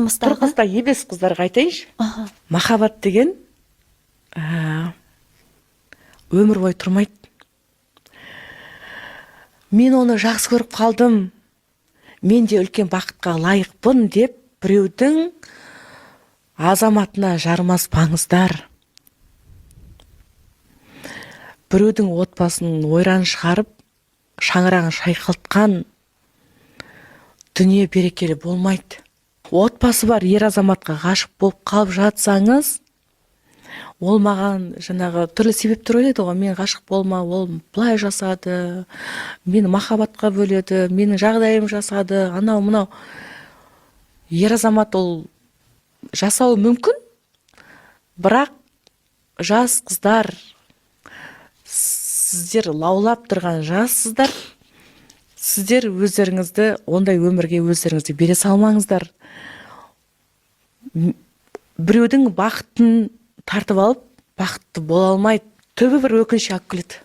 тұрмыста емес қыздарға айтайыншы. Махаббат деген өмір бойы тұрмайды. Мен оны жақсы көріп қалдым, мен де үлкен бақытқа лайықпын деп біреудің азаматына жармаспаңыздар. Біреудің отбасын ойран шығарып, шаңырағын шайқалтқан дүние берекелі болмайды. Отбасы бар ер азаматқа ғашық болып қалып жатсаңыз, ол маған жаңағы түрлі себептер ойлайды ғой, мен ғашық болма, ол былай жасады, мені махаббатқа бөледі, менің жағдайым жасады, анау мынау. Ер азамат ол жасауы мүмкін, бірақ жас қыздар, сіздер лаулап тұрған жассыздар, сіздер өздеріңізді ондай өмірге өздеріңізді бере салмаңыздар. Біреудің бақытын тартып алып, бақытты бола алмайды. Түбі бір өкінішке алып келеді.